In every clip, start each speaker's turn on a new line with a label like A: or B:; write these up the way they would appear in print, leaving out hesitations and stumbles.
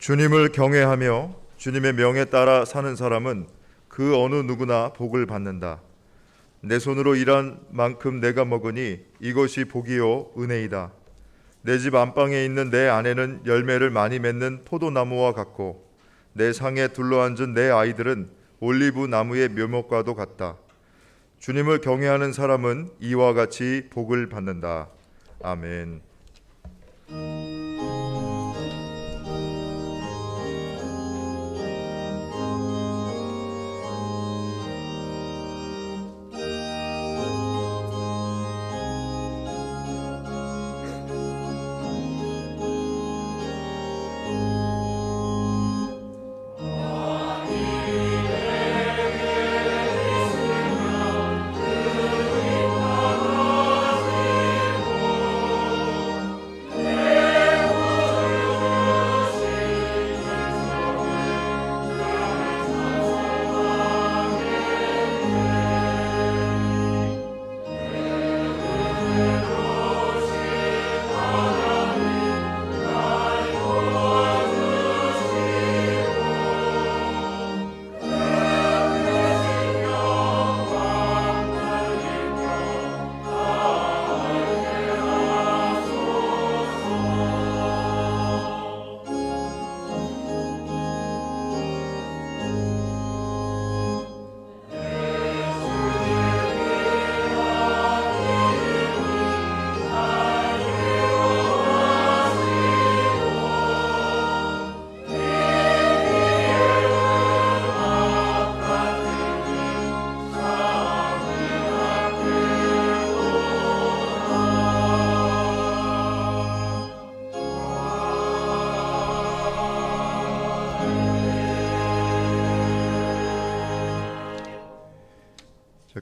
A: 주님을 경외하며 주님의 명에 따라 사는 사람은 그 어느 누구나 복을 받는다. 내 손으로 일한 만큼 내가 먹으니 이것이 복이요 은혜이다. 내 집 안방에 있는 내 아내는 열매를 많이 맺는 포도나무와 같고 내 상에 둘러앉은 내 아이들은 올리브 나무의 묘목과도 같다. 주님을 경외하는 사람은 이와 같이 복을 받는다. 아멘.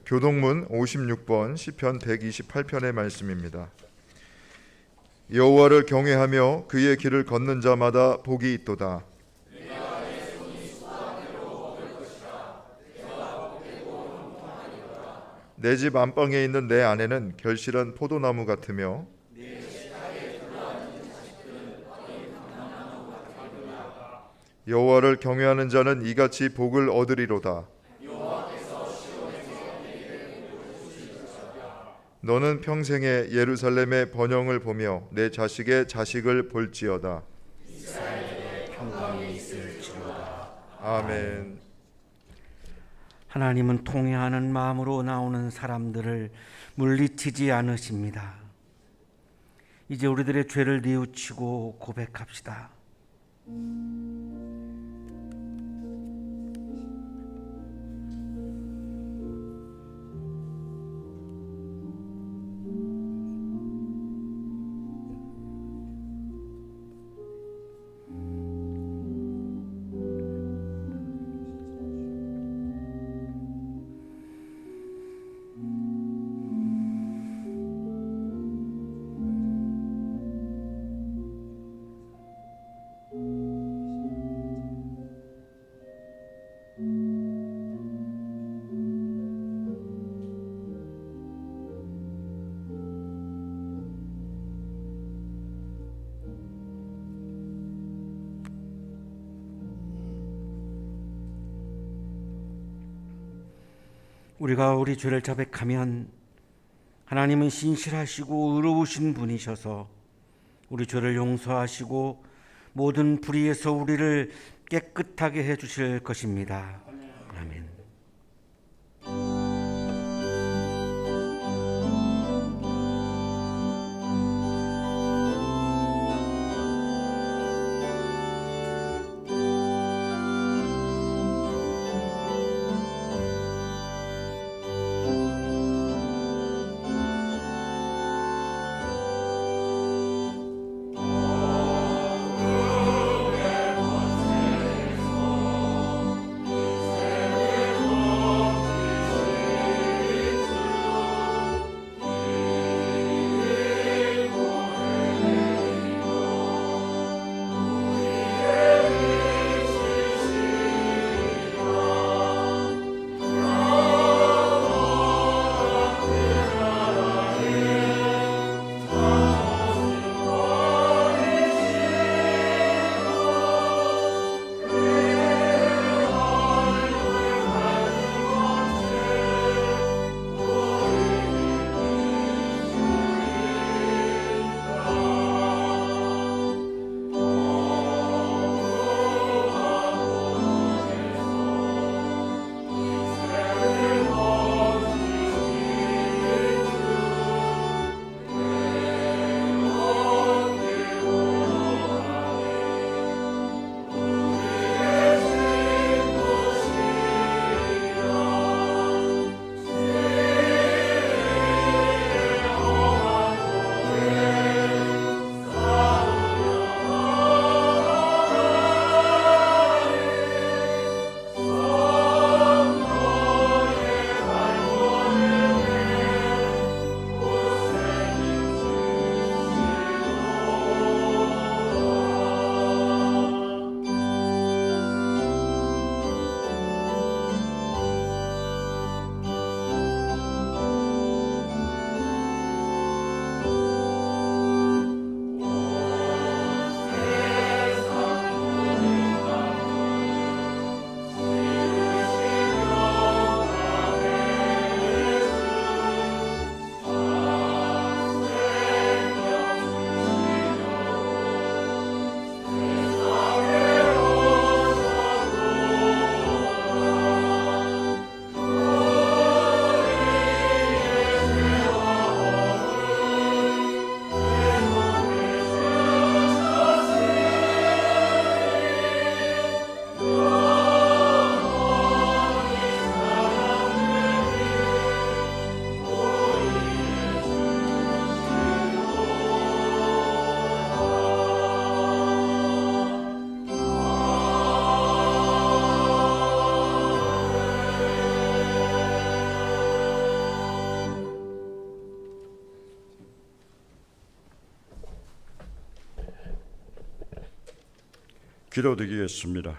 A: 교동문 56번 시편 128편의 말씀입니다. 여호와를 경외하며 그의 길을 걷는 자마다 복이 있도다. 내 집 안방에 있는 내 아내는 결실한 포도나무 같으며 여호와를 경외하는 자는 이같이 복을 얻으리로다. 너는 평생에 예루살렘의 번영을 보며 내 자식의 자식을 볼지어다.
B: 이스라엘에 평강이 있을지로다.
A: 아멘.
B: 하나님은 통회하는 마음으로 나오는 사람들을 물리치지 않으십니다. 이제 우리들의 죄를 뉘우치고 고백합시다. 우리가 우리 죄를 자백하면 하나님은 신실하시고 의로우신 분이셔서 우리 죄를 용서하시고 모든 불의에서 우리를 깨끗하게 해주실 것입니다. 아멘.
C: 기도드리겠습니다.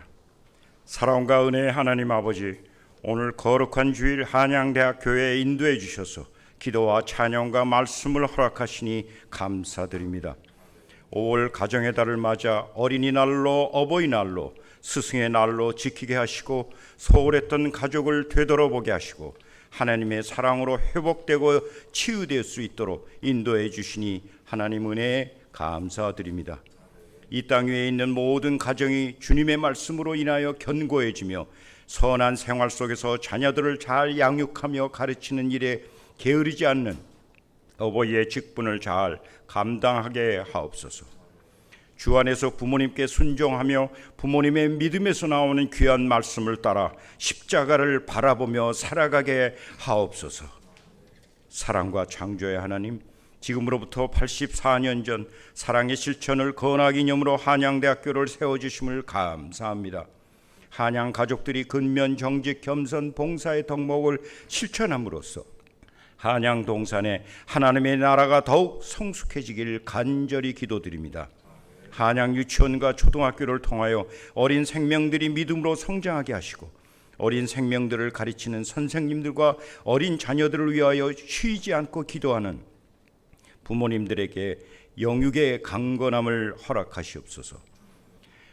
C: 사랑과 은혜의 하나님 아버지, 오늘 거룩한 주일 한양대학교에 인도해 주셔서 기도와 찬양과 말씀을 허락하시니 감사드립니다. 5월 가정의 달을 맞아 어린이날로 어버이날로 스승의 날로 지키게 하시고 소홀했던 가족을 되돌아보게 하시고 하나님의 사랑으로 회복되고 치유될 수 있도록 인도해 주시니 하나님 은혜에 감사드립니다. 이 땅 위에 있는 모든 가정이 주님의 말씀으로 인하여 견고해지며 선한 생활 속에서 자녀들을 잘 양육하며 가르치는 일에 게으르지 않는 어버이의 직분을 잘 감당하게 하옵소서. 주 안에서 부모님께 순종하며 부모님의 믿음에서 나오는 귀한 말씀을 따라 십자가를 바라보며 살아가게 하옵소서. 사랑과 창조의 하나님, 지금으로부터 84년 전 사랑의 실천을 건화기념으로 한양대학교를 세워주심을 감사합니다. 한양 가족들이 근면 정직 겸손 봉사의 덕목을 실천함으로써 한양 동산에 하나님의 나라가 더욱 성숙해지길 간절히 기도드립니다. 한양 유치원과 초등학교를 통하여 어린 생명들이 믿음으로 성장하게 하시고 어린 생명들을 가르치는 선생님들과 어린 자녀들을 위하여 쉬지 않고 기도하는 부모님들에게 영육의 강건함을 허락하시옵소서.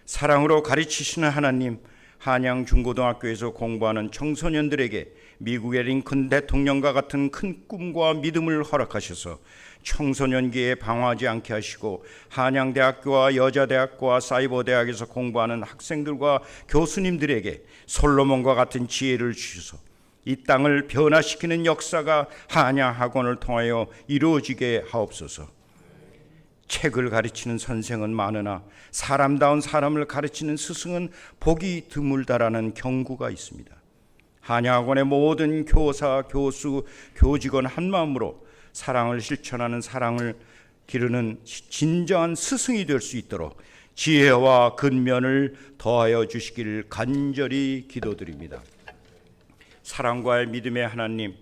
C: 사랑으로 가르치시는 하나님, 한양 중고등학교에서 공부하는 청소년들에게 미국의 링컨 대통령과 같은 큰 꿈과 믿음을 허락하셔서 청소년기에 방황하지 않게 하시고 한양대학교와 여자대학교와 사이버대학에서 공부하는 학생들과 교수님들에게 솔로몬과 같은 지혜를 주셔서 이 땅을 변화시키는 역사가 한양학원을 통하여 이루어지게 하옵소서. 책을 가르치는 선생은 많으나 사람다운 사람을 가르치는 스승은 복이 드물다라는 경구가 있습니다. 한양학원의 모든 교사, 교수, 교직원 한마음으로 사랑을 실천하는 사랑을 기르는 진정한 스승이 될 수 있도록 지혜와 근면을 더하여 주시기를 간절히 기도드립니다. 사랑과 믿음의 하나님,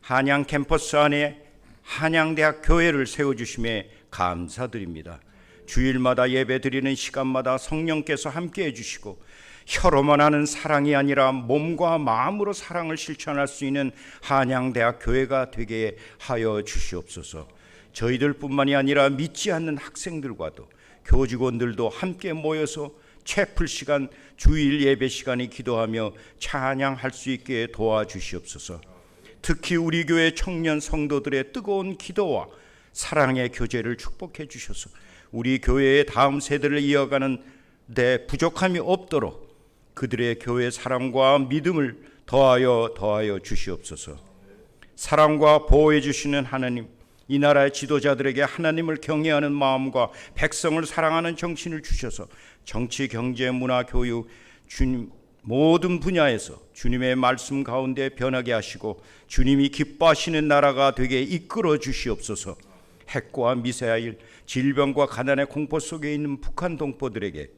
C: 한양 캠퍼스 안에 한양대학 교회를 세워주심에 감사드립니다. 주일마다 예배드리는 시간마다 성령께서 함께해 주시고 혀로만 하는 사랑이 아니라 몸과 마음으로 사랑을 실천할 수 있는 한양대학 교회가 되게 하여 주시옵소서. 저희들뿐만이 아니라 믿지 않는 학생들과도 교직원들도 함께 모여서 채플 시간, 주일 예배 시간이 기도하며 찬양할 수 있게 도와주시옵소서. 특히 우리 교회 청년 성도들의 뜨거운 기도와 사랑의 교제를 축복해 주셔서 우리 교회의 다음 세대를 이어가는 데 부족함이 없도록 그들의 교회 사랑과 믿음을 더하여 주시옵소서. 사랑과 보호해 주시는 하나님, 이 나라의 지도자들에게 하나님을 경외하는 마음과 백성을 사랑하는 정신을 주셔서 정치, 경제, 문화, 교육, 주님 모든 분야에서 주님의 말씀 가운데 변하게 하시고 주님이 기뻐하시는 나라가 되게 이끌어 주시옵소서. 핵과 미사일, 질병과 가난의 공포 속에 있는 북한 동포들에게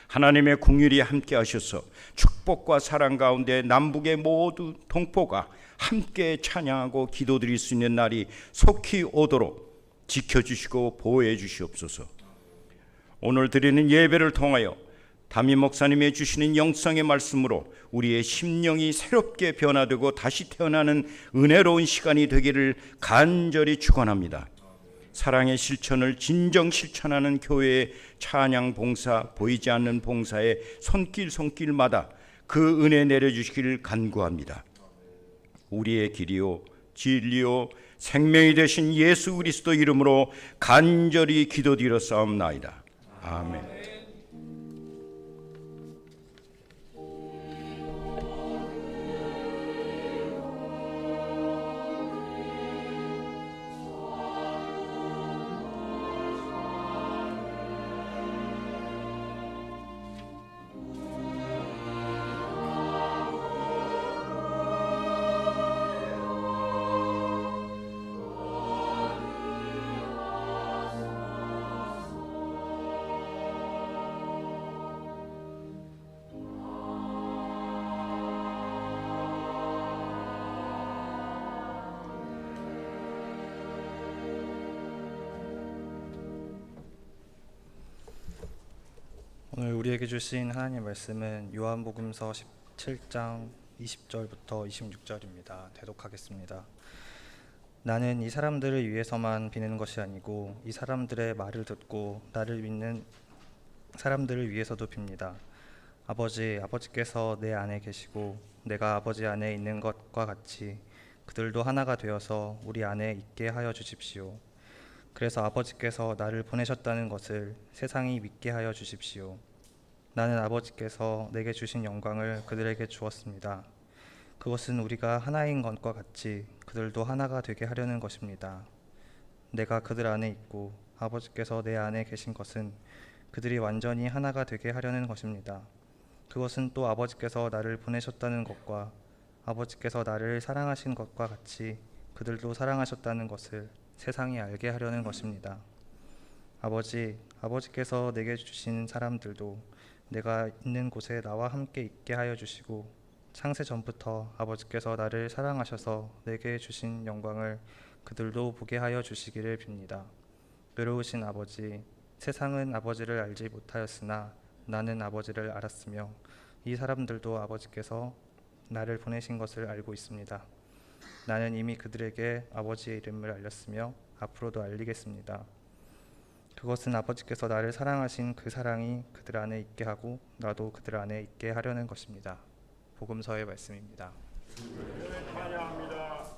C: 하나님의 긍휼이 함께 하셔서 축복과 사랑 가운데 남북의 모두 동포가 함께 찬양하고 기도드릴 수 있는 날이 속히 오도록 지켜주시고 보호해 주시옵소서. 오늘 드리는 예배를 통하여 담임 목사님이 주시는 영성의 말씀으로 우리의 심령이 새롭게 변화되고 다시 태어나는 은혜로운 시간이 되기를 간절히 축원합니다. 사랑의 실천을 진정 실천하는 교회의 찬양 봉사, 보이지 않는 봉사의 손길마다 그 은혜 내려주시기를 간구합니다. 우리의 길이요 진리요 생명이 되신 예수 그리스도 이름으로 간절히 기도드렸사옵나이다. 아멘.
D: 오늘 우리에게 주신 하나님 말씀은 요한복음서 17장 20절부터 26절입니다. 대독하겠습니다. 나는 이 사람들을 위해서만 비는 것이 아니고 이 사람들의 말을 듣고 나를 믿는 사람들을 위해서도 빕니다. 아버지께서 내 안에 계시고 내가 아버지 안에 있는 것과 같이 그들도 하나가 되어서 우리 안에 있게 하여 주십시오. 그래서 아버지께서 나를 보내셨다는 것을 세상이 믿게 하여 주십시오. 나는 아버지께서 내게 주신 영광을 그들에게 주었습니다. 그것은 우리가 하나인 것과 같이 그들도 하나가 되게 하려는 것입니다. 내가 그들 안에 있고 아버지께서 내 안에 계신 것은 그들이 완전히 하나가 되게 하려는 것입니다. 그것은 또 아버지께서 나를 보내셨다는 것과 아버지께서 나를 사랑하신 것과 같이 그들도 사랑하셨다는 것을 세상이 알게 하려는 것입니다. 아버지께서 내게 주신 사람들도 내가 있는 곳에 나와 함께 있게 하여 주시고 창세 전부터 아버지께서 나를 사랑하셔서 내게 주신 영광을 그들도 보게 하여 주시기를 빕니다. 의로우신 아버지, 세상은 아버지를 알지 못하였으나 나는 아버지를 알았으며 이 사람들도 아버지께서 나를 보내신 것을 알고 있습니다. 나는 이미 그들에게 아버지의 이름을 알렸으며 앞으로도 알리겠습니다. 그것은 아버지께서 나를 사랑하신 그 사랑이 그들 안에 있게 하고 나도 그들 안에 있게 하려는 것입니다. 복음서의 말씀입니다.
C: 찬양합니다.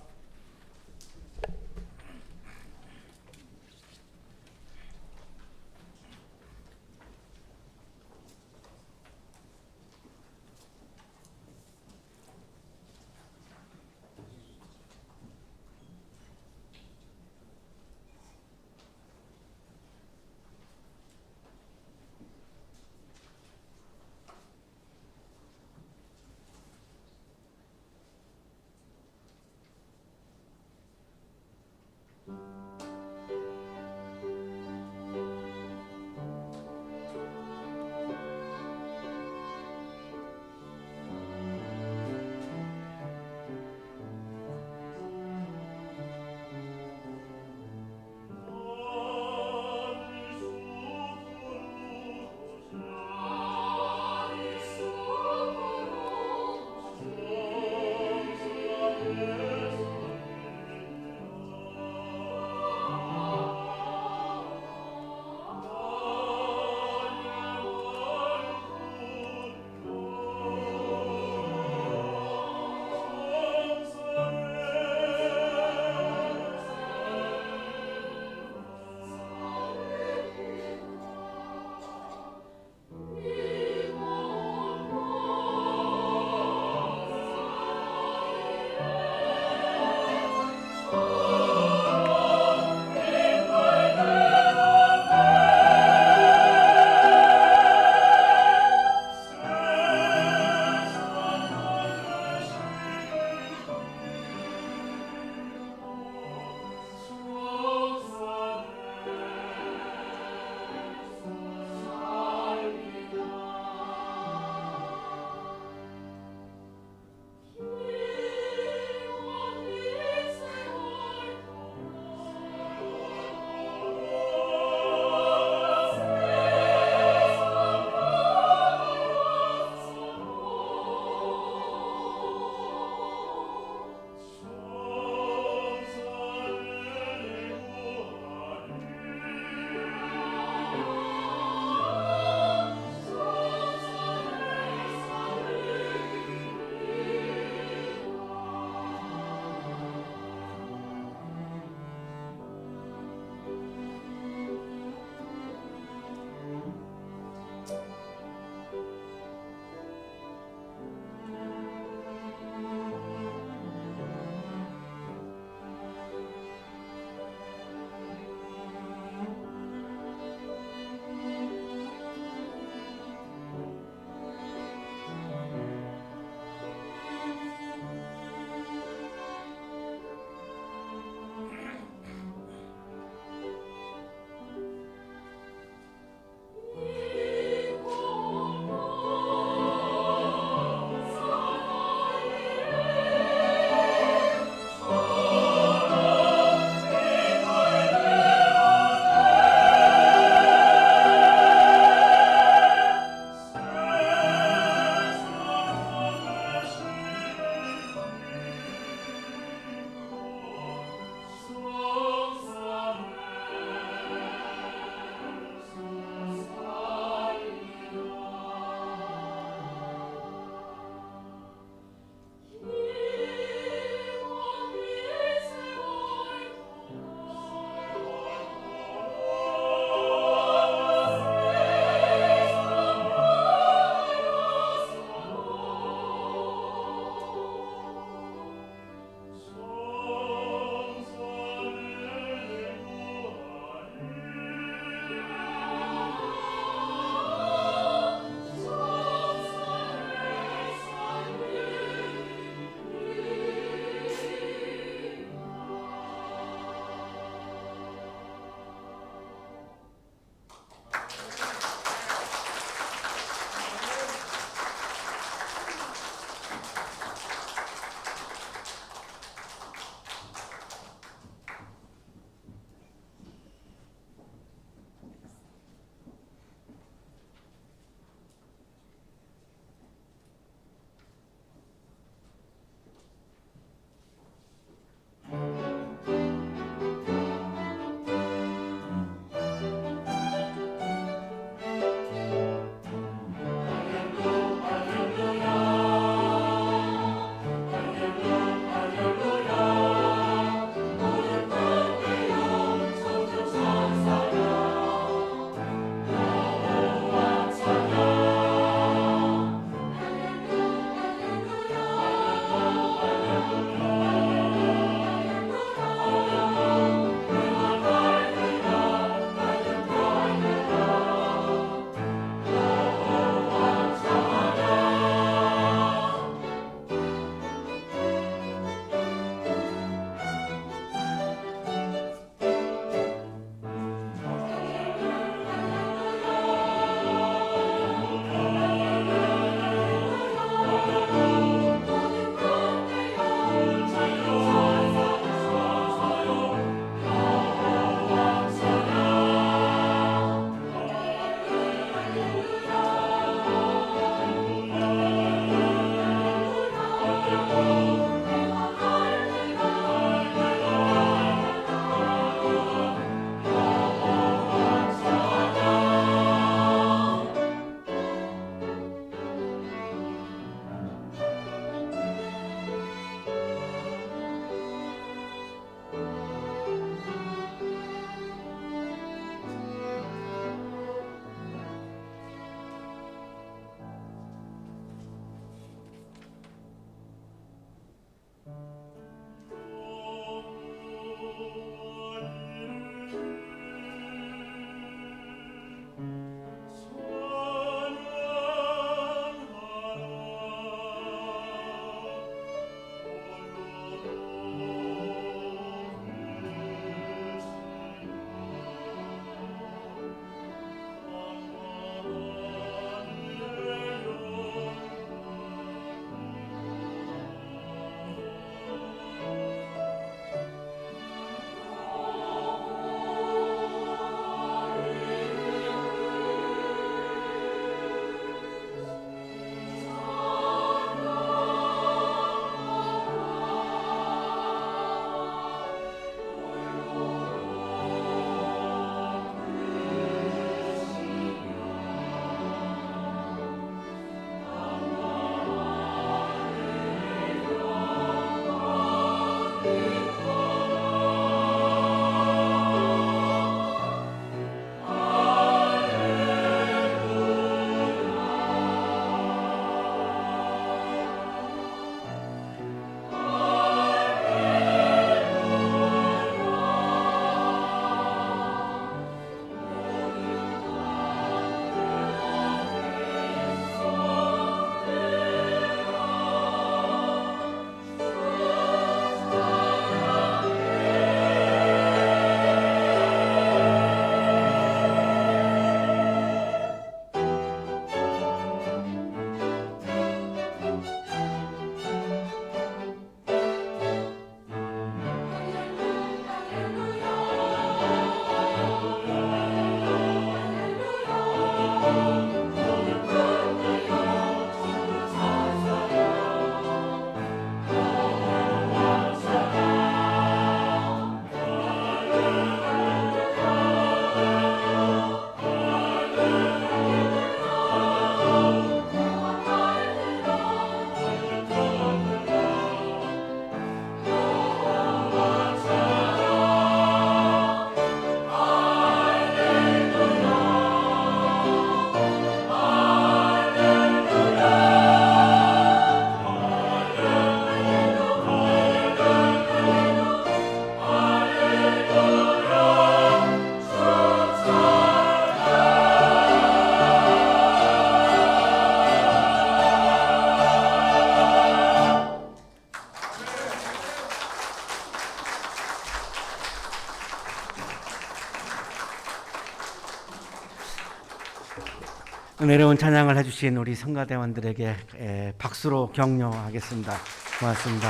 B: 은혜로운 찬양을 해주신 우리 성가대원들에게 박수로 격려하겠습니다. 고맙습니다.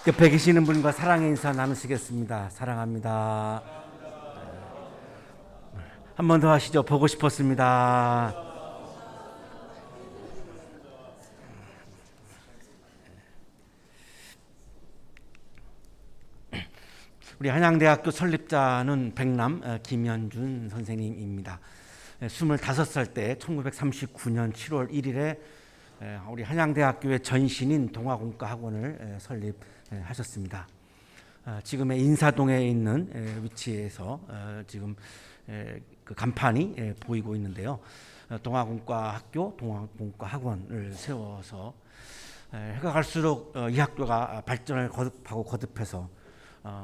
B: 옆에 계시는 분과 사랑의 인사 나누시겠습니다. 사랑합니다. 한 번 더 하시죠. 보고 싶었습니다. 우리 한양대학교 설립자는 백남 김현준 선생님입니다. 25살 때 1939년 7월 1일에 우리 한양대학교의 전신인 동아공과학원을 설립하셨습니다. 지금의 인사동에 있는 위치에서 지금 그 간판이 보이고 있는데요. 동아공과학교, 동아공과학원을 세워서 해가 갈수록 이 학교가 발전을 거듭해서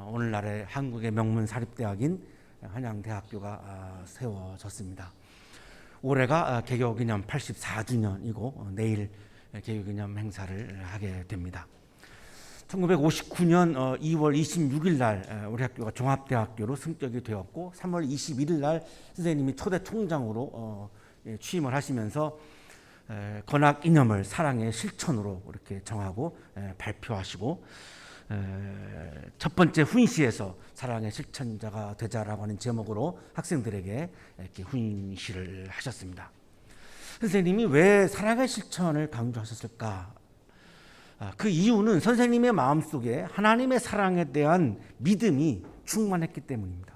B: 오늘날의 한국의 명문 사립대학인 한양대학교가 세워졌습니다. 올해가 개교기념 84주년이고 내일 개교기념 행사를 하게 됩니다. 1959년 2월 26일 날 우리 학교가 종합대학교로 승격이 되었고 3월 21일 날 선생님이 초대 총장으로 취임을 하시면서 건학 이념을 사랑의 실천으로 이렇게 정하고 발표하시고 첫 번째 훈시에서 사랑의 실천자가 되자라고 하는 제목으로 학생들에게 이렇게 훈시를 하셨습니다. 선생님이 왜 사랑의 실천을 강조하셨을까? 그 이유는 선생님의 마음속에 하나님의 사랑에 대한 믿음이 충만했기 때문입니다.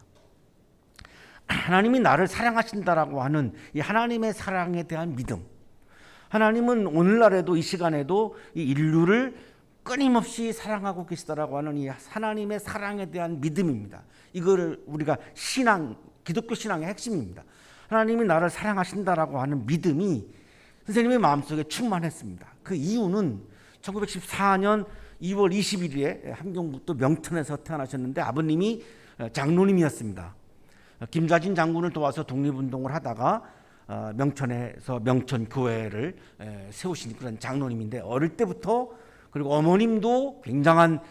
B: 하나님이 나를 사랑하신다라고 하는 이 하나님의 사랑에 대한 믿음. 하나님은 오늘날에도 이 시간에도 이 인류를 끊임없이 사랑하고 계시다라고 하는 이 하나님의 사랑에 대한 믿음입니다. 이거를 우리가 기독교 신앙의 핵심입니다. 하나님이 나를 사랑하신다라고 하는 믿음이 선생님의 마음속에 충만했습니다. 그 이유는 1914년 2월 21일에 함경북도 명천에서 태어나셨는데 아버님이 장로님이었습니다. 김자진 장군을 도와서 독립운동을 하다가 명천에서 명천교회를 세우신 그런 장로님인데 어릴 때부터 그리고 어머님도 굉장한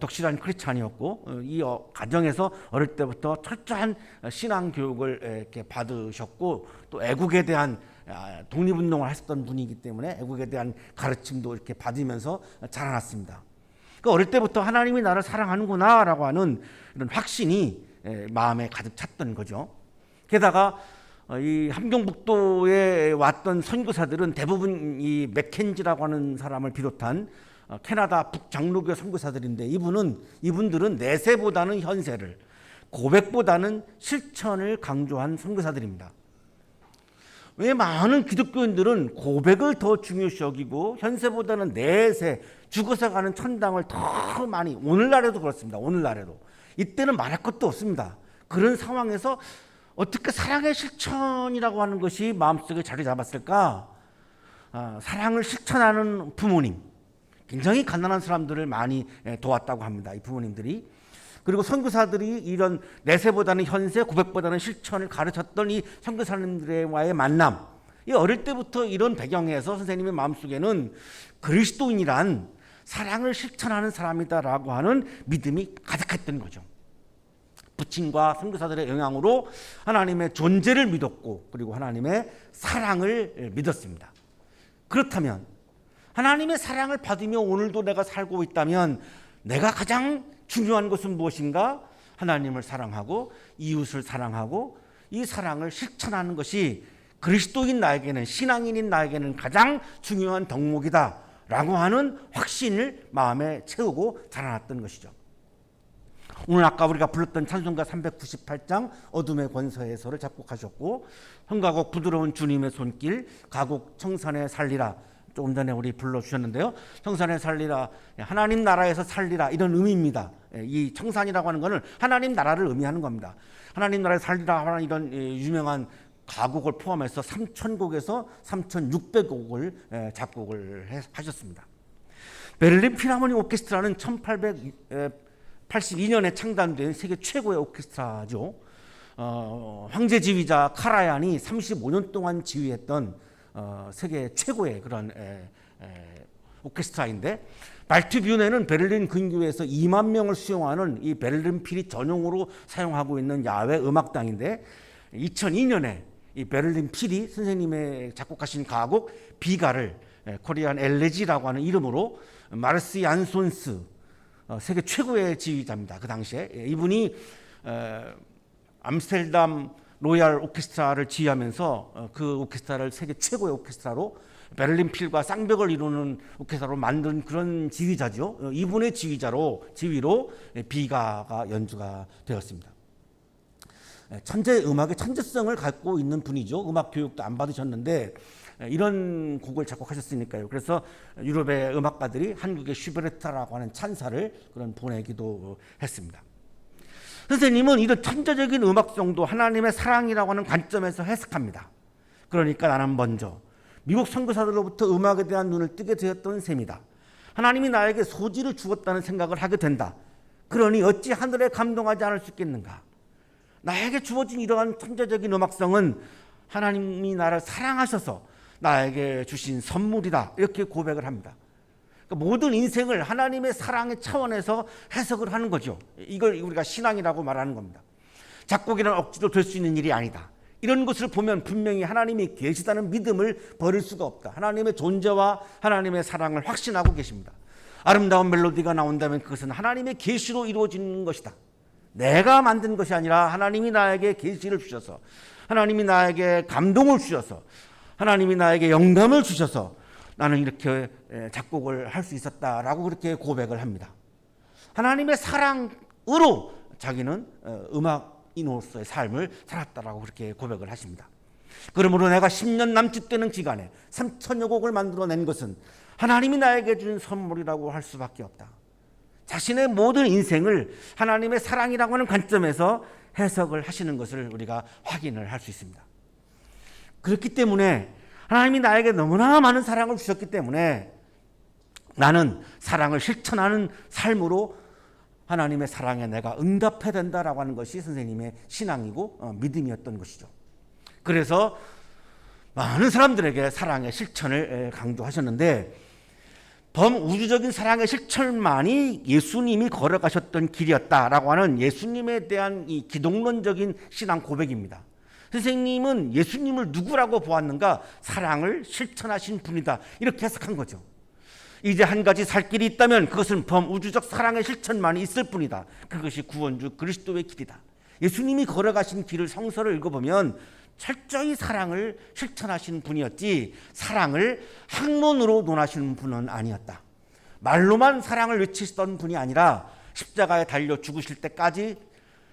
B: 독실한 크리스찬이었고 이 가정에서 어릴 때부터 철저한 신앙 교육을 이렇게 받으셨고 또 애국에 대한 독립운동을 하셨던 분이기 때문에 애국에 대한 가르침도 이렇게 받으면서 자라났습니다. 그러니까 어릴 때부터 하나님이 나를 사랑하는구나라고 하는 이런 확신이 마음에 가득 찼던 거죠. 게다가 이 함경북도에 왔던 선교사들은 대부분 이 맥켄지라고 하는 사람을 비롯한 캐나다 북장로교 선교사들인데 이분들은 내세보다는 현세를, 고백보다는 실천을 강조한 선교사들입니다. 왜 많은 기독교인들은 고백을 더 중요시 여기고 현세보다는 내세, 죽어서 가는 천당을 더 많이, 오늘날에도 그렇습니다. 오늘날에도 이때는 말할 것도 없습니다. 그런 상황에서 어떻게 사랑의 실천이라고 하는 것이 마음속에 자리 잡았을까? 사랑을 실천하는 부모님, 굉장히 가난한 사람들을 많이 도왔다고 합니다. 이 부모님들이. 그리고 선교사들이 이런 내세보다는 현세, 고백보다는 실천을 가르쳤던 이 선교사님들과의 만남, 이 어릴 때부터 이런 배경에서 선생님의 마음속에는 그리스도인이란 사랑을 실천하는 사람이다라고 하는 믿음이 가득했던 거죠. 부친과 선교사들의 영향으로 하나님의 존재를 믿었고 그리고 하나님의 사랑을 믿었습니다. 그렇다면 하나님의 사랑을 받으며 오늘도 내가 살고 있다면 내가 가장 중요한 것은 무엇인가? 하나님을 사랑하고 이웃을 사랑하고 이 사랑을 실천하는 것이 그리스도인 나에게는, 신앙인인 나에게는 가장 중요한 덕목이다라고 하는 확신을 마음에 채우고 자라났던 것이죠. 오늘 아까 우리가 불렀던 찬송가 398장 어둠의 권서에서를 작곡하셨고 현가곡 부드러운 주님의 손길, 가곡 청산에 살리라 조금 전에 우리 불러주셨는데요. 청산에 살리라, 하나님 나라에서 살리라, 이런 의미입니다. 이 청산이라고 하는 것은 하나님 나라를 의미하는 겁니다. 하나님 나라에 살리라 하는 이런 유명한 가곡을 포함해서 3,000곡에서 3,600곡을 작곡을 하셨습니다. 베를린 필하모닉 오케스트라는 1882년에 창단된 세계 최고의 오케스트라죠. 황제 지휘자 카라얀이 35년 동안 지휘했던 세계 최고의 그런 오케스트라인데 발트뷴에는 베를린 근교에서 2만 명을 수용하는 이 베를린 필이 전용으로 사용하고 있는 야외 음악당인데 2002년에 이 베를린 필이 선생님의 작곡하신 가곡 비가를 코리안 엘레지라고 하는 이름으로 마르시 안손스 세계 최고의 지휘자입니다. 그 당시에 이분이 암스테르담 로얄 오케스트라를 지휘하면서 그 오케스트라를 세계 최고의 오케스트라로 베를린 필과 쌍벽을 이루는 오케스트라로 만든 그런 지휘자죠. 이분의 지휘로 비가가 연주가 되었습니다. 천재 음악의 천재성을 갖고 있는 분이죠. 음악 교육도 안 받으셨는데 이런 곡을 작곡하셨으니까요. 그래서 유럽의 음악가들이 한국의 슈베르트라고 하는 찬사를 그런 보내기도 했습니다. 선생님은 이런 천재적인 음악성도 하나님의 사랑이라고 하는 관점에서 해석합니다. 그러니까 나는 먼저 미국 선교사들로부터 음악에 대한 눈을 뜨게 되었던 셈이다. 하나님이 나에게 소질을 주었다는 생각을 하게 된다. 그러니 어찌 하늘에 감동하지 않을 수 있겠는가? 나에게 주어진 이러한 천재적인 음악성은 하나님이 나를 사랑하셔서 나에게 주신 선물이다. 이렇게 고백을 합니다. 그러니까 모든 인생을 하나님의 사랑의 차원에서 해석을 하는 거죠. 이걸 우리가 신앙이라고 말하는 겁니다. 작곡이란 억지로 될 수 있는 일이 아니다. 이런 것을 보면 분명히 하나님이 계시다는 믿음을 버릴 수가 없다. 하나님의 존재와 하나님의 사랑을 확신하고 계십니다. 아름다운 멜로디가 나온다면 그것은 하나님의 계시로 이루어지는 것이다. 내가 만든 것이 아니라 하나님이 나에게 계시를 주셔서, 하나님이 나에게 감동을 주셔서, 하나님이 나에게 영감을 주셔서 나는 이렇게 작곡을 할 수 있었다라고 그렇게 고백을 합니다. 하나님의 사랑으로 자기는 음악인으로서의 삶을 살았다라고 그렇게 고백을 하십니다. 그러므로 내가 10년 남짓 되는 기간에 3,000여 곡을 만들어낸 것은 하나님이 나에게 준 선물이라고 할 수밖에 없다. 자신의 모든 인생을 하나님의 사랑이라고 하는 관점에서 해석을 하시는 것을 우리가 확인을 할 수 있습니다. 그렇기 때문에 하나님이 나에게 너무나 많은 사랑을 주셨기 때문에 나는 사랑을 실천하는 삶으로 하나님의 사랑에 내가 응답해야 된다라고 하는 것이 선생님의 신앙이고 믿음이었던 것이죠. 그래서 많은 사람들에게 사랑의 실천을 강조하셨는데 범우주적인 사랑의 실천만이 예수님이 걸어가셨던 길이었다라고 하는 예수님에 대한 이 기독론적인 신앙 고백입니다. 선생님은 예수님을 누구라고 보았는가? 사랑을 실천하신 분이다. 이렇게 해석한 거죠. 이제 한 가지 살 길이 있다면 그것은 범우주적 사랑의 실천만이 있을 뿐이다. 그것이 구원주 그리스도의 길이다. 예수님이 걸어가신 길을 성서를 읽어보면 철저히 사랑을 실천하신 분이었지 사랑을 학문으로 논하시는 분은 아니었다. 말로만 사랑을 외치시던 분이 아니라 십자가에 달려 죽으실 때까지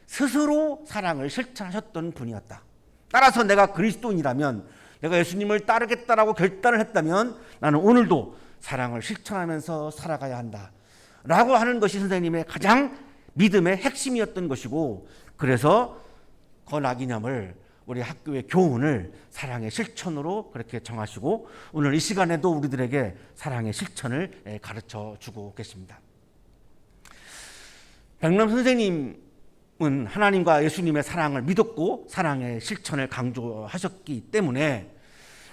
B: 스스로 사랑을 실천하셨던 분이었다. 따라서 내가 그리스도인이라면, 내가 예수님을 따르겠다라고 결단을 했다면 나는 오늘도 사랑을 실천하면서 살아가야 한다 라고 하는 것이 선생님의 가장 믿음의 핵심이었던 것이고, 그래서 건학이념을 우리 학교의 교훈을 사랑의 실천으로 그렇게 정하시고 오늘 이 시간에도 우리들에게 사랑의 실천을 가르쳐 주고 계십니다. 백남 선생님은 하나님과 예수님의 사랑을 믿었고 사랑의 실천을 강조하셨기 때문에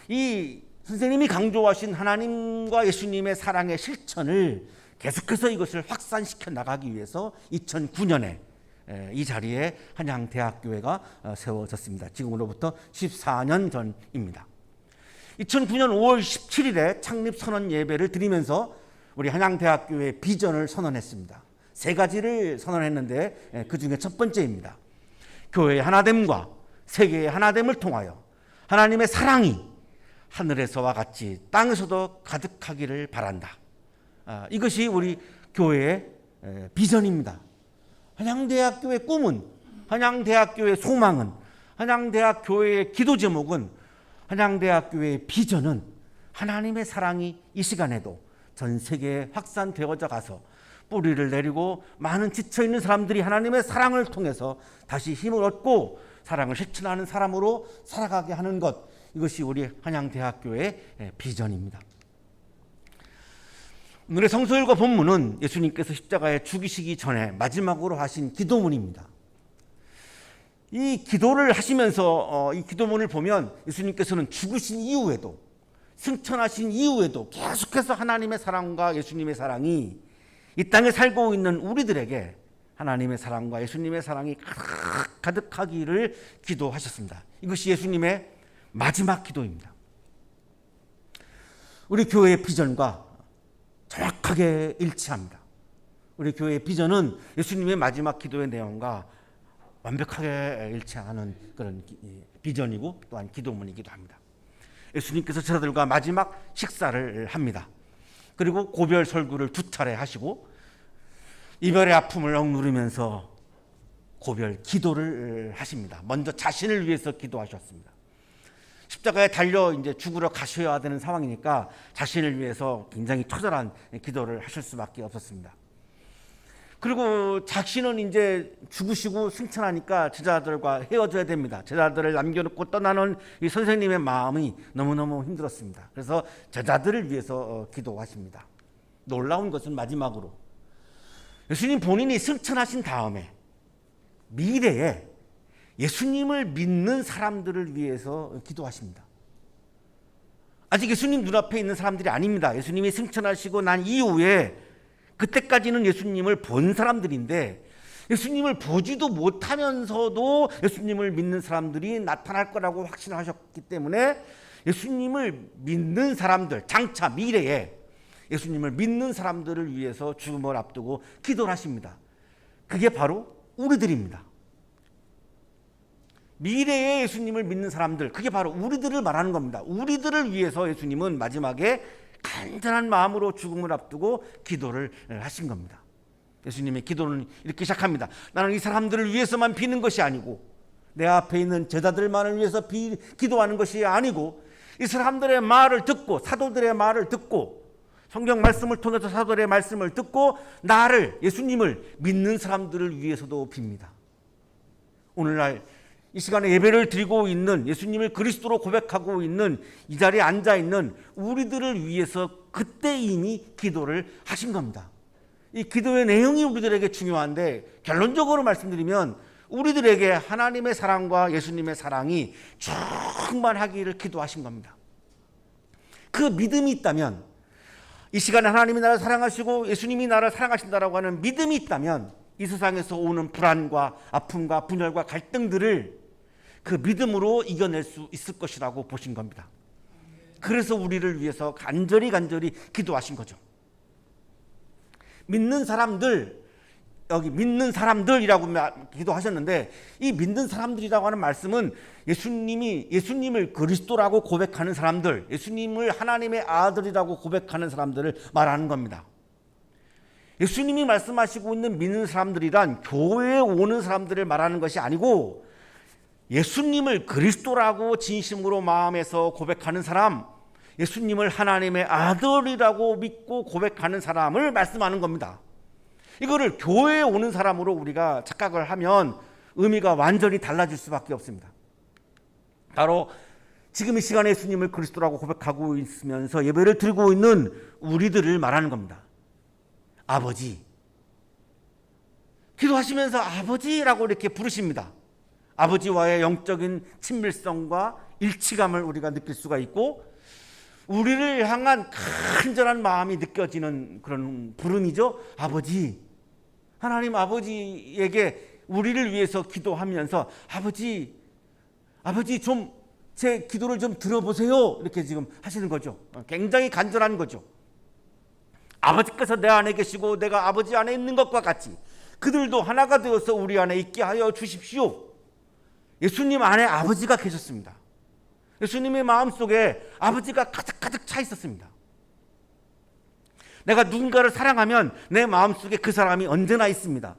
B: 이 선생님이 강조하신 하나님과 예수님의 사랑의 실천을 계속해서 이것을 확산시켜 나가기 위해서 2009년에 이 자리에 한양대학교회가 세워졌습니다. 지금으로부터 14년 전입니다. 2009년 5월 17일에 창립 선언 예배를 드리면서 우리 한양대학교의 비전을 선언했습니다. 세 가지를 선언했는데 그 중에 첫 번째입니다. 교회의 하나됨과 세계의 하나됨을 통하여 하나님의 사랑이 하늘에서와 같이 땅에서도 가득하기를 바란다. 이것이 우리 교회의 비전입니다. 한양대학교의 꿈은, 한양대학교의 소망은, 한양대학교의 기도 제목은, 한양대학교의 비전은 하나님의 사랑이 이 시간에도 전 세계에 확산되어져 가서 뿌리를 내리고 많은 지쳐있는 사람들이 하나님의 사랑을 통해서 다시 힘을 얻고 사랑을 실천하는 사람으로 살아가게 하는 것, 이것이 우리 한양대학교의 비전입니다. 오늘의 성서일과 본문은 예수님께서 십자가에 죽으시기 전에 마지막으로 하신 기도문입니다. 이 기도를 하시면서 이 기도문을 보면 예수님께서는 죽으신 이후에도 승천하신 이후에도 계속해서 하나님의 사랑과 예수님의 사랑이 이 땅에 살고 있는 우리들에게 하나님의 사랑과 예수님의 사랑이 가득하기를 기도하셨습니다. 이것이 예수님의 마지막 기도입니다. 우리 교회의 비전과 정확하게 일치합니다. 우리 교회의 비전은 예수님의 마지막 기도의 내용과 완벽하게 일치하는 그런 비전이고 또한 기도문이기도 합니다. 예수님께서 제자들과 마지막 식사를 합니다. 그리고 고별 설교를 2차례 하시고 이별의 아픔을 억누르면서 고별 기도를 하십니다. 먼저 자신을 위해서 기도하셨습니다. 십자가에 달려 이제 죽으러 가셔야 되는 상황이니까 자신을 위해서 굉장히 처절한 기도를 하실 수밖에 없었습니다. 그리고 자신은 이제 죽으시고 승천하니까 제자들과 헤어져야 됩니다. 제자들을 남겨놓고 떠나는 이 선생님의 마음이 너무너무 힘들었습니다. 그래서 제자들을 위해서 기도하십니다. 놀라운 것은 마지막으로 예수님 본인이 승천하신 다음에 미래에 예수님을 믿는 사람들을 위해서 기도하십니다. 아직 예수님 눈앞에 있는 사람들이 아닙니다. 예수님이 승천하시고 난 이후에 그때까지는 예수님을 본 사람들인데 예수님을 보지도 못하면서도 예수님을 믿는 사람들이 나타날 거라고 확신하셨기 때문에 예수님을 믿는 사람들, 장차 미래에 예수님을 믿는 사람들을 위해서 죽음을 앞두고 기도를 하십니다. 그게 바로 우리들입니다. 미래에 예수님을 믿는 사람들, 그게 바로 우리들을 말하는 겁니다. 우리들을 위해서 예수님은 마지막에 간절한 마음으로 죽음을 앞두고 기도를 하신 겁니다. 예수님의 기도는 이렇게 시작합니다. 나는 이 사람들을 위해서만 비는 것이 아니고 내 앞에 있는 제자들만을 위해서 기도하는 것이 아니고 이 사람들의 말을 듣고 사도들의 말을 듣고 성경 말씀을 통해서 사도들의 말씀을 듣고 나를 예수님을 믿는 사람들을 위해서도 빕니다. 오늘날 이 시간에 예배를 드리고 있는 예수님을 그리스도로 고백하고 있는 이 자리에 앉아 있는 우리들을 위해서 그때 이미 기도를 하신 겁니다. 이 기도의 내용이 우리들에게 중요한데 결론적으로 말씀드리면 우리들에게 하나님의 사랑과 예수님의 사랑이 충만하기를 기도하신 겁니다. 그 믿음이 있다면 이 시간에 하나님이 나를 사랑하시고 예수님이 나를 사랑하신다라고 하는 믿음이 있다면 이 세상에서 오는 불안과 아픔과 분열과 갈등들을 그 믿음으로 이겨낼 수 있을 것이라고 보신 겁니다. 그래서 우리를 위해서 간절히 기도하신 거죠. 믿는 사람들, 여기 믿는 사람들이라고 기도하셨는데 이 믿는 사람들이라고 하는 말씀은 예수님을 그리스도라고 고백하는 사람들, 예수님을 하나님의 아들이라고 고백하는 사람들을 말하는 겁니다. 예수님이 말씀하시고 있는 믿는 사람들이란 교회에 오는 사람들을 말하는 것이 아니고 예수님을 그리스도라고 진심으로 마음에서 고백하는 사람, 예수님을 하나님의 아들이라고 믿고 고백하는 사람을 말씀하는 겁니다. 이거를 교회에 오는 사람으로 우리가 착각을 하면 의미가 완전히 달라질 수밖에 없습니다. 바로 지금 이 시간에 예수님을 그리스도라고 고백하고 있으면서 예배를 드리고 있는 우리들을 말하는 겁니다. 아버지, 기도하시면서 아버지라고 이렇게 부르십니다. 아버지와의 영적인 친밀성과 일치감을 우리가 느낄 수가 있고 우리를 향한 간절한 마음이 느껴지는 그런 부름이죠. 아버지, 하나님 아버지에게 우리를 위해서 기도하면서 아버지 좀 제 기도를 좀 들어보세요 이렇게 지금 하시는 거죠. 굉장히 간절한 거죠. 아버지께서 내 안에 계시고 내가 아버지 안에 있는 것과 같이 그들도 하나가 되어서 우리 안에 있게 하여 주십시오. 예수님 안에 아버지가 계셨습니다. 예수님의 마음속에 아버지가 가득 차 있었습니다. 내가 누군가를 사랑하면 내 마음속에 그 사람이 언제나 있습니다.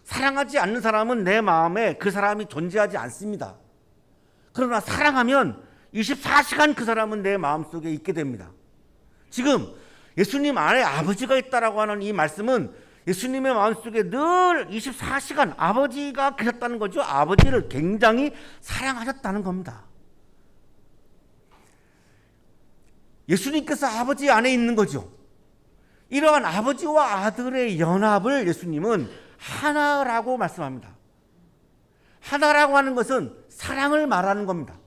B: 사랑하지 않는 사람은 내 마음에 그 사람이 존재하지 않습니다. 그러나 사랑하면 24시간 그 사람은 내 마음속에 있게 됩니다. 지금 예수님 안에 아버지가 있다라고 하는 이 말씀은 예수님의 마음속에 늘 24시간 아버지가 계셨다는 거죠. 아버지를 굉장히 사랑하셨다는 겁니다. 예수님께서 아버지 안에 있는 거죠. 이러한 아버지와 아들의 연합을 예수님은 하나라고 말씀합니다. 하나라고 하는 것은 사랑을 말하는 겁니다.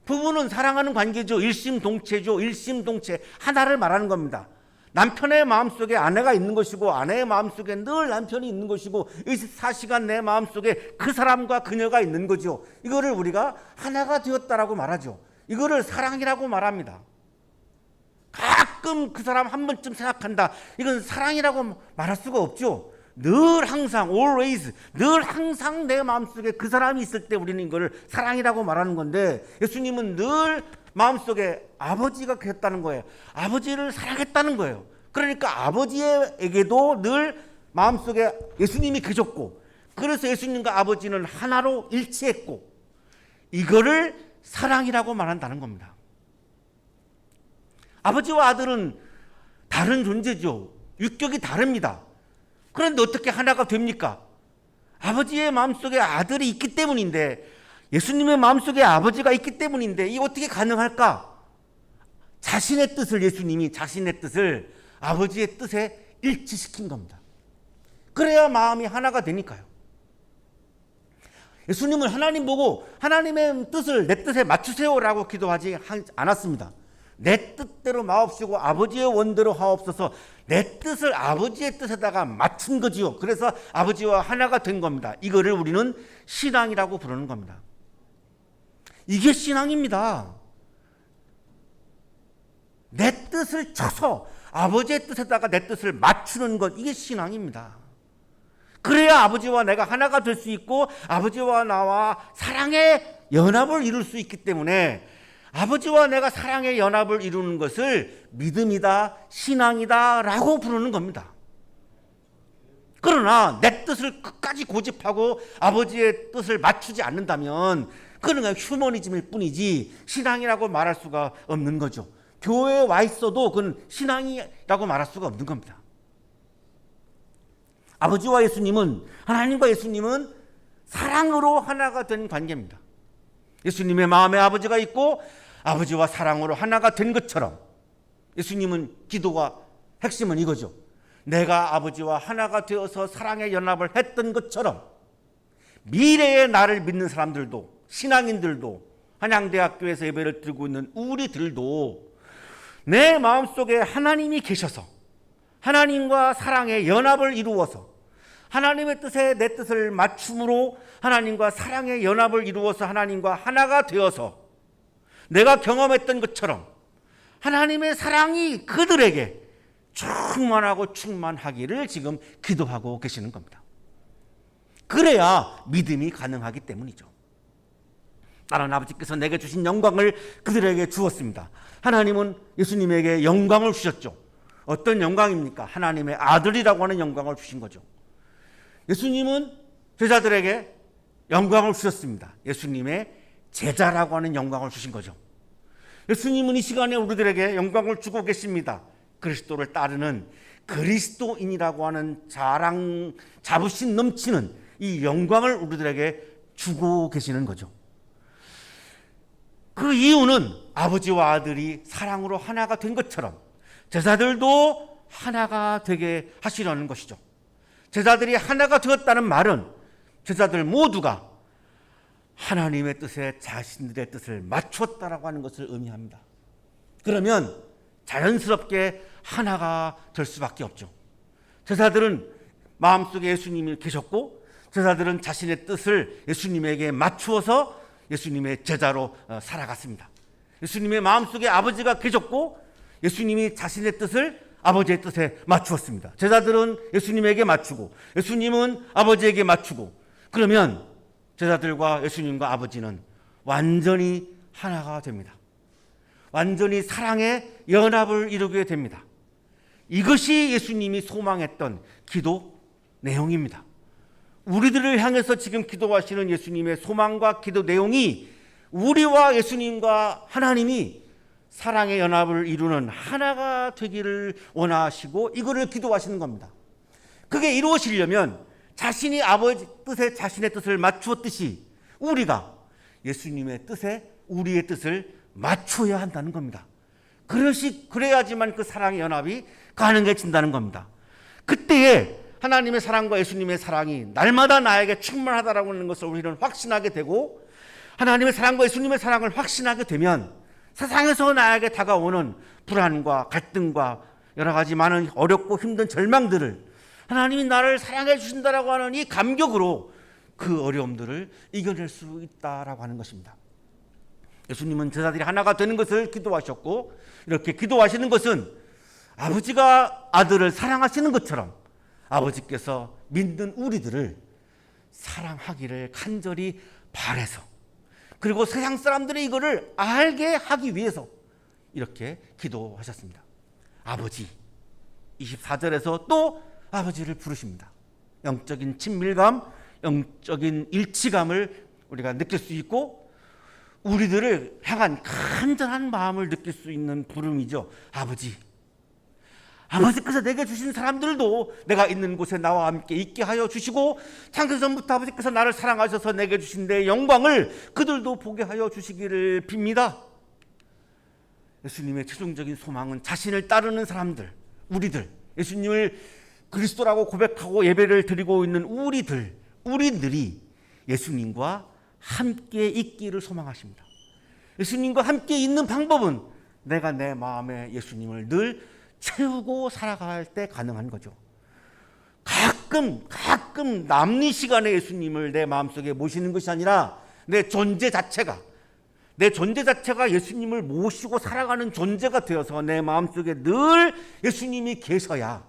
B: 부부는 사랑하는 관계죠. 일심동체죠. 일심동체. 하나를 말하는 겁니다. 남편의 마음속에 아내가 있는 것이고 아내의 마음속에 늘 남편이 있는 것이고 24시간 내 마음속에 그 사람과 그녀가 있는 거죠. 이거를 우리가 하나가 되었다라고 말하죠. 이거를 사랑이라고 말합니다. 가끔 그 사람 한 번쯤 생각한다. 이건 사랑이라고 말할 수가 없죠. 늘 항상 always 늘 항상 내 마음속에 그 사람이 있을 때 우리는 이걸 사랑이라고 말하는 건데, 예수님은 늘 마음속에 아버지가 계셨다는 거예요. 아버지를 사랑했다는 거예요. 그러니까 아버지에게도 늘 마음속에 예수님이 계셨고, 그래서 예수님과 아버지는 하나로 일치했고, 이거를 사랑이라고 말한다는 겁니다. 아버지와 아들은 다른 존재죠. 육격이 다릅니다. 그런데 어떻게 하나가 됩니까? 아버지의 마음속에 아들이 있기 때문인데, 예수님의 마음속에 아버지가 있기 때문인데, 이게 어떻게 가능할까? 자신의 뜻을, 예수님이 자신의 뜻을 아버지의 뜻에 일치시킨 겁니다. 그래야 마음이 하나가 되니까요. 예수님은 하나님 보고 하나님의 뜻을 내 뜻에 맞추세요라고 기도하지 않았습니다. 내 뜻대로 마옵시고 아버지의 원대로 하옵소서. 내 뜻을 아버지의 뜻에다가 맞춘 거지요. 그래서 아버지와 하나가 된 겁니다. 이거를 우리는 신앙이라고 부르는 겁니다. 이게 신앙입니다. 내 뜻을 쳐서 아버지의 뜻에다가 내 뜻을 맞추는 것, 이게 신앙입니다. 그래야 아버지와 내가 하나가 될 수 있고 아버지와 나와 사랑의 연합을 이룰 수 있기 때문에, 아버지와 내가 사랑의 연합을 이루는 것을 믿음이다, 신앙이다 라고 부르는 겁니다. 그러나 내 뜻을 끝까지 고집하고 아버지의 뜻을 맞추지 않는다면 그는 그냥 휴머니즘일 뿐이지 신앙이라고 말할 수가 없는 거죠. 교회에 와 있어도 그건 신앙이라고 말할 수가 없는 겁니다. 아버지와 예수님은, 하나님과 예수님은 사랑으로 하나가 된 관계입니다. 예수님의 마음에 아버지가 있고 아버지와 사랑으로 하나가 된 것처럼, 예수님은 기도가 핵심은 이거죠. 내가 아버지와 하나가 되어서 사랑의 연합을 했던 것처럼 미래의 나를 믿는 사람들도, 신앙인들도, 한양대학교에서 예배를 드리고 있는 우리들도 내 마음속에 하나님이 계셔서 하나님과 사랑의 연합을 이루어서, 하나님의 뜻에 내 뜻을 맞춤으로 하나님과 사랑의 연합을 이루어서 하나님과 하나가 되어서 내가 경험했던 것처럼 하나님의 사랑이 그들에게 충만하고 충만하기를 지금 기도하고 계시는 겁니다. 그래야 믿음이 가능하기 때문이죠. 나는 아버지께서 내게 주신 영광을 그들에게 주었습니다. 하나님은 예수님에게 영광을 주셨죠. 어떤 영광입니까? 하나님의 아들이라고 하는 영광을 주신 거죠. 예수님은 제자들에게 영광을 주셨습니다. 예수님의 제자라고 하는 영광을 주신 거죠. 예수님은 이 시간에 우리들에게 영광을 주고 계십니다. 그리스도를 따르는 그리스도인이라고 하는 자부심 넘치는 이 영광을 우리들에게 주고 계시는 거죠. 그 이유는 아버지와 아들이 사랑으로 하나가 된 것처럼 제자들도 하나가 되게 하시려는 것이죠. 제자들이 하나가 되었다는 말은 제자들 모두가 하나님의 뜻에 자신들의 뜻을 맞췄다라고 하는 것을 의미합니다. 그러면 자연스럽게 하나가 될 수밖에 없죠. 제자들은 마음속에 예수님이 계셨고, 제자들은 자신의 뜻을 예수님에게 맞추어서 예수님의 제자로 살아갔습니다. 예수님의 마음속에 아버지가 계셨고 예수님이 자신의 뜻을 아버지의 뜻에 맞추었습니다. 제자들은 예수님에게 맞추고 예수님은 아버지에게 맞추고, 그러면 제자들과 예수님과 아버지는 완전히 하나가 됩니다. 완전히 사랑의 연합을 이루게 됩니다. 이것이 예수님이 소망했던 기도 내용입니다. 우리들을 향해서 지금 기도하시는 예수님의 소망과 기도 내용이 우리와 예수님과 하나님이 사랑의 연합을 이루는 하나가 되기를 원하시고 이거를 기도하시는 겁니다. 그게 이루어지려면 자신이 아버지 뜻에 자신의 뜻을 맞추었듯이 우리가 예수님의 뜻에 우리의 뜻을 맞춰야 한다는 겁니다. 그래야지만 그 사랑의 연합이 가능해진다는 겁니다. 그때에 하나님의 사랑과 예수님의 사랑이 날마다 나에게 충만하다라고 하는 것을 우리는 확신하게 되고, 하나님의 사랑과 예수님의 사랑을 확신하게 되면 세상에서 나에게 다가오는 불안과 갈등과 여러 가지 많은 어렵고 힘든 절망들을 하나님이 나를 사랑해 주신다라고 하는 이 감격으로 그 어려움들을 이겨낼 수 있다라고 하는 것입니다. 예수님은 제자들이 하나가 되는 것을 기도하셨고, 이렇게 기도하시는 것은 아버지가 아들을 사랑하시는 것처럼 아버지께서 믿는 우리들을 사랑하기를 간절히 바라서, 그리고 세상 사람들이 이거를 알게 하기 위해서 이렇게 기도하셨습니다. 아버지, 24절에서 또 아버지를 부르십니다. 영적인 친밀감, 영적인 일치감을 우리가 느낄 수 있고 우리들을 향한 간절한 마음을 느낄 수 있는 부름이죠. 아버지. 아버지께서 내게 주신 사람들도 내가 있는 곳에 나와 함께 있게 하여 주시고, 창세전부터 아버지께서 나를 사랑하셔서 내게 주신 내 영광을 그들도 보게 하여 주시기를 빕니다. 예수님의 최종적인 소망은 자신을 따르는 사람들, 우리들, 예수님을 그리스도라고 고백하고 예배를 드리고 있는 우리들이 예수님과 함께 있기를 소망하십니다. 예수님과 함께 있는 방법은 내가 내 마음에 예수님을 늘 채우고 살아갈 때 가능한 거죠. 가끔 남는 시간에 예수님을 내 마음속에 모시는 것이 아니라 내 존재 자체가 예수님을 모시고 살아가는 존재가 되어서 내 마음속에 늘 예수님이 계셔야,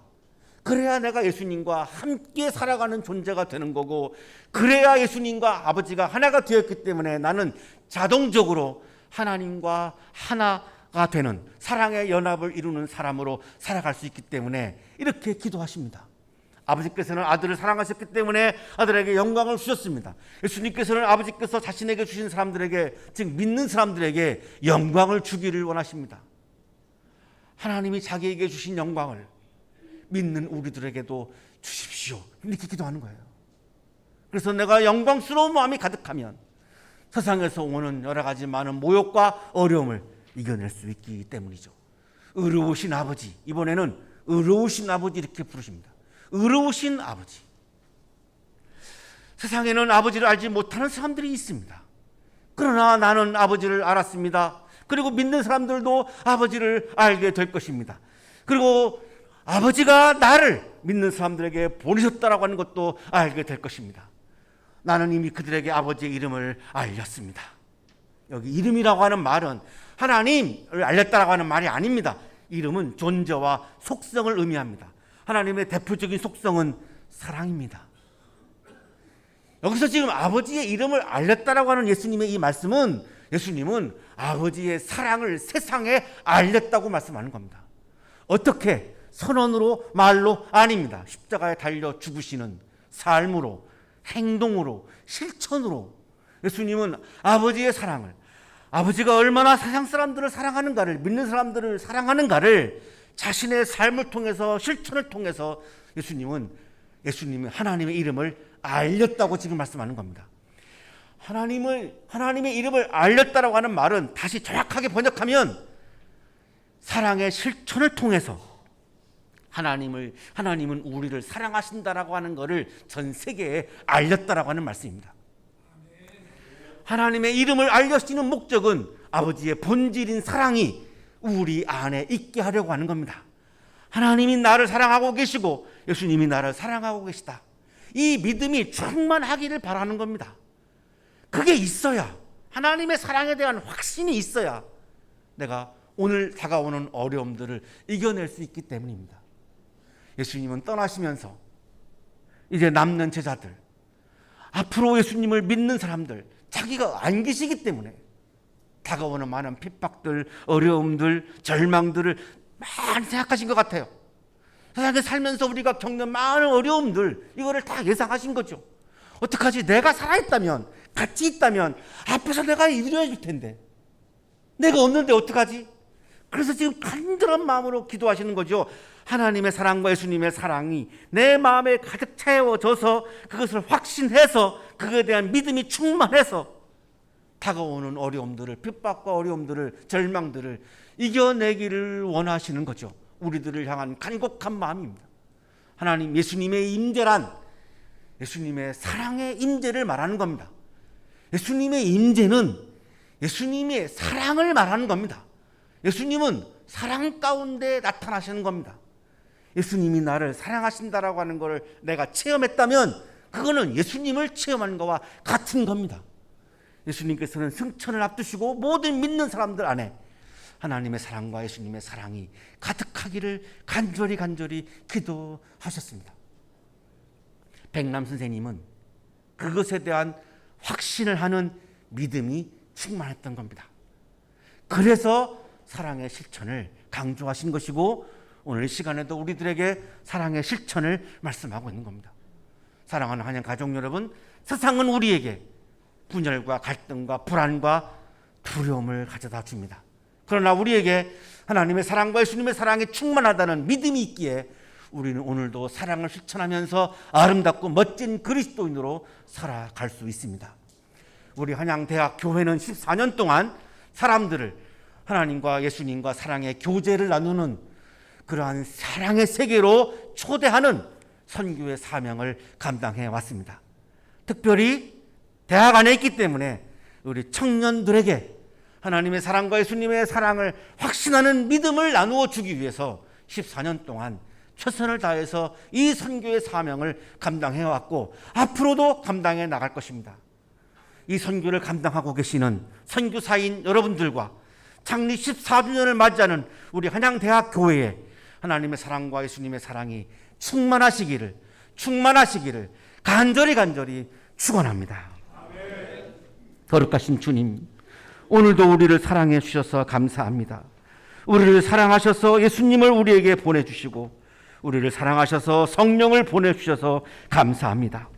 B: 그래야 내가 예수님과 함께 살아가는 존재가 되는 거고, 그래야 예수님과 아버지가 하나가 되었기 때문에 나는 자동적으로 하나님과 하나가 되는 사랑의 연합을 이루는 사람으로 살아갈 수 있기 때문에 이렇게 기도하십니다. 아버지께서는 아들을 사랑하셨기 때문에 아들에게 영광을 주셨습니다. 예수님께서는 아버지께서 자신에게 주신 사람들에게, 즉 믿는 사람들에게 영광을 주기를 원하십니다. 하나님이 자기에게 주신 영광을 믿는 우리들에게도 주십시오, 이렇게 기도하는 거예요. 그래서 내가 영광스러운 마음이 가득하면 세상에서 오는 여러 가지 많은 모욕과 어려움을 이겨낼 수 있기 때문이죠. 의로우신 아버지, 이번에는 의로우신 아버지 이렇게 부르십니다. 의로우신 아버지. 세상에는 아버지를 알지 못하는 사람들이 있습니다. 그러나 나는 아버지를 알았습니다. 그리고 믿는 사람들도 아버지를 알게 될 것입니다. 그리고 아버지가 나를 믿는 사람들에게 보내셨다라고 하는 것도 알게 될 것입니다. 나는 이미 그들에게 아버지의 이름을 알렸습니다. 여기 이름이라고 하는 말은 하나님을 알렸다라고 하는 말이 아닙니다. 이름은 존재와 속성을 의미합니다. 하나님의 대표적인 속성은 사랑입니다. 여기서 지금 아버지의 이름을 알렸다라고 하는 예수님의 이 말씀은, 예수님은 아버지의 사랑을 세상에 알렸다고 말씀하는 겁니다. 어떻게? 선언으로, 말로 아닙니다. 십자가에 달려 죽으시는 삶으로, 행동으로, 실천으로 예수님은 아버지의 사랑을, 아버지가 얼마나 세상 사람들을 사랑하는가를, 믿는 사람들을 사랑하는가를 자신의 삶을 통해서, 실천을 통해서 예수님이 하나님의 이름을 알렸다고 지금 말씀하는 겁니다. 하나님의 이름을 알렸다라고 하는 말은 다시 정확하게 번역하면 사랑의 실천을 통해서 하나님은 우리를 사랑하신다라고 하는 것을 전 세계에 알렸다라고 하는 말씀입니다. 하나님의 이름을 알려주시는 목적은 아버지의 본질인 사랑이 우리 안에 있게 하려고 하는 겁니다. 하나님이 나를 사랑하고 계시고 예수님이 나를 사랑하고 계시다. 이 믿음이 충만하기를 바라는 겁니다. 그게 있어야, 하나님의 사랑에 대한 확신이 있어야 내가 오늘 다가오는 어려움들을 이겨낼 수 있기 때문입니다. 예수님은 떠나시면서 이제 남는 제자들, 앞으로 예수님을 믿는 사람들, 자기가 안 계시기 때문에 다가오는 많은 핍박들, 어려움들, 절망들을 많이 생각하신 것 같아요. 세상에 살면서 우리가 겪는 많은 어려움들, 이거를 다 예상하신 거죠. 어떡하지? 내가 살아있다면, 같이 있다면 앞에서 내가 이루어야 줄 텐데 내가 없는데 어떡하지? 그래서 지금 간절한 마음으로 기도하시는 거죠. 하나님의 사랑과 예수님의 사랑이 내 마음에 가득 채워져서 그것을 확신해서 그것에 대한 믿음이 충만해서 다가오는 어려움들을, 핍박과 어려움들을, 절망들을 이겨내기를 원하시는 거죠. 우리들을 향한 간곡한 마음입니다. 하나님, 예수님의 임재란 예수님의 사랑의 임재를 말하는 겁니다. 예수님의 임재는 예수님의 사랑을 말하는 겁니다. 예수님은 사랑 가운데 나타나시는 겁니다. 예수님이 나를 사랑하신다라고 하는 것을 내가 체험했다면 그거는 예수님을 체험하는 것과 같은 겁니다. 예수님께서는 승천을 앞두시고 모든 믿는 사람들 안에 하나님의 사랑과 예수님의 사랑이 가득하기를 간절히 기도하셨습니다. 백남 선생님은 그것에 대한 확신을 하는 믿음이 충만했던 겁니다. 그래서 사랑의 실천을 강조하신 것이고 오늘 이 시간에도 우리들에게 사랑의 실천을 말씀하고 있는 겁니다. 사랑하는 한양 가족 여러분, 세상은 우리에게 분열과 갈등과 불안과 두려움을 가져다 줍니다. 그러나 우리에게 하나님의 사랑과 예수님의 사랑이 충만하다는 믿음이 있기에 우리는 오늘도 사랑을 실천하면서 아름답고 멋진 그리스도인으로 살아갈 수 있습니다. 우리 한양대학 교회는 14년 동안 사람들을 하나님과 예수님과 사랑의 교제를 나누는 그러한 사랑의 세계로 초대하는 선교의 사명을 감당해 왔습니다. 특별히 대학 안에 있기 때문에 우리 청년들에게 하나님의 사랑과 예수님의 사랑을 확신하는 믿음을 나누어 주기 위해서 14년 동안 최선을 다해서 이 선교의 사명을 감당해 왔고 앞으로도 감당해 나갈 것입니다. 이 선교를 감당하고 계시는 선교사인 여러분들과 창립 14주년을 맞이하는 우리 한양대학 교회에 하나님의 사랑과 예수님의 사랑이 충만하시기를 간절히 축원합니다. 거룩하신 주님, 오늘도 우리를 사랑해 주셔서 감사합니다. 우리를 사랑하셔서 예수님을 우리에게 보내주시고 우리를 사랑하셔서 성령을 보내주셔서 감사합니다.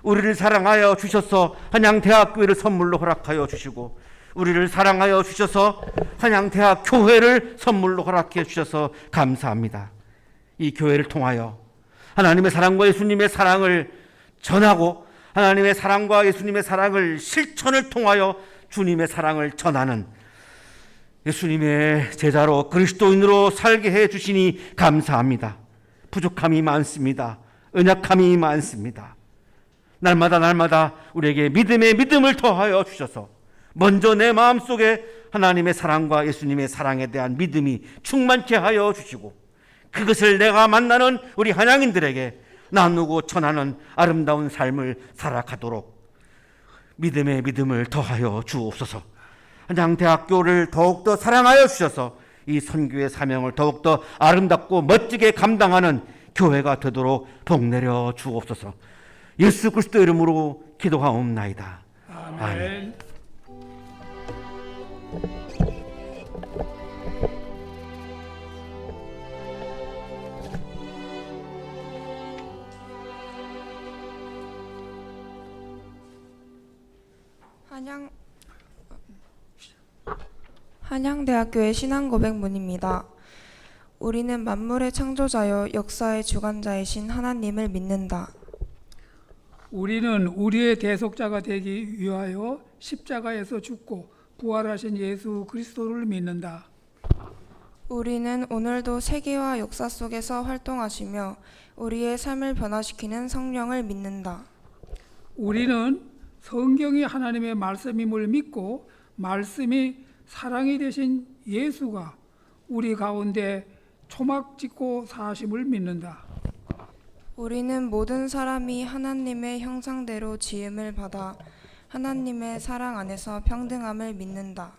B: 우리를 사랑하여 주셔서 한양대학교회를 선물로 허락하여 주시고 우리를 사랑하여 주셔서 한양대학 교회를 선물로 허락해 주셔서 감사합니다. 이 교회를 통하여 하나님의 사랑과 예수님의 사랑을 전하고 하나님의 사랑과 예수님의 사랑을 실천을 통하여 주님의 사랑을 전하는 예수님의 제자로 그리스도인으로 살게 해 주시니 감사합니다. 부족함이 많습니다. 연약함이 많습니다. 날마다 우리에게 믿음을 더하여 주셔서 먼저 내 마음속에 하나님의 사랑과 예수님의 사랑에 대한 믿음이 충만케 하여 주시고 그것을 내가 만나는 우리 한양인들에게 나누고 전하는 아름다운 삶을 살아가도록 믿음을 더하여 주옵소서. 한양대학교를 더욱더 사랑하여 주셔서 이 선교의 사명을 더욱더 아름답고 멋지게 감당하는 교회가 되도록 복내려 주옵소서. 예수 그리스도 이름으로 기도하옵나이다. 아멘.
E: 한양대학교의 신앙고백문입니다. 우리는 만물의 창조자여 역사의 주관자이신 하나님을 믿는다.
F: 우리는 우리의 대속자가 되기 위하여 십자가에서 죽고 부활하신 예수 그리스도를 믿는다.
E: 우리는 오늘도 세계와 역사 속에서 활동하시며 우리의 삶을 변화시키는 성령을 믿는다.
F: 우리는 성경이 하나님의 말씀임을 믿고 말씀이 사랑이 되신 예수가 우리 가운데 초막 짓고 사심을 믿는다.
E: 우리는 모든 사람이 하나님의 형상대로 지음을 받아 하나님의 사랑 안에서 평등함을 믿는다.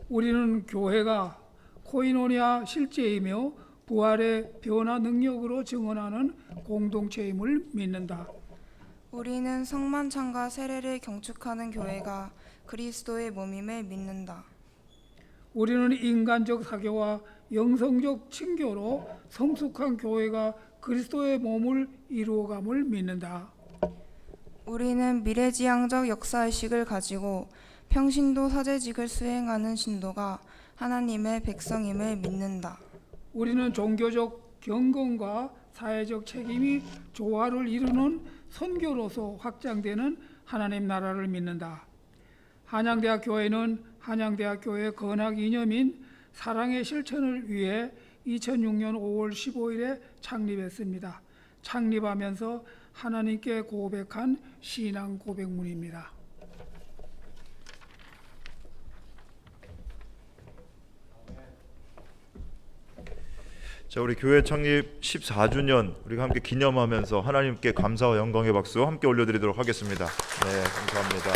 F: 우리는 교회가 코이노니아 실제이며 부활의 변화 능력으로 증언하는 공동체임을 믿는다.
E: 우리는 성만찬과 세례를 경축하는 교회가 그리스도의 몸임을 믿는다.
F: 우리는 인간적 사교와 영성적 친교로 성숙한 교회가 그리스도의 몸을 이루어감을 믿는다.
E: 우리는 미래지향적 역사의식을 가지고 평신도 사제직을 수행하는 신도가 하나님의 백성임을 믿는다.
F: 우리는 종교적 경건과 사회적 책임이 조화를 이루는 선교로서 확장되는 하나님 나라를 믿는다. 한양대학 교회는 한양대학 교회 건학 이념인 사랑의 실천을 위해 2006년 5월 15일에 창립했습니다. 창립하면서 하나님께 고백한 신앙 고백문입니다.
A: 자, 우리 교회 창립 14주년 우리가 함께 기념하면서 하나님께 감사와 영광의 박수 함께 올려드리도록 하겠습니다. 네, 감사합니다.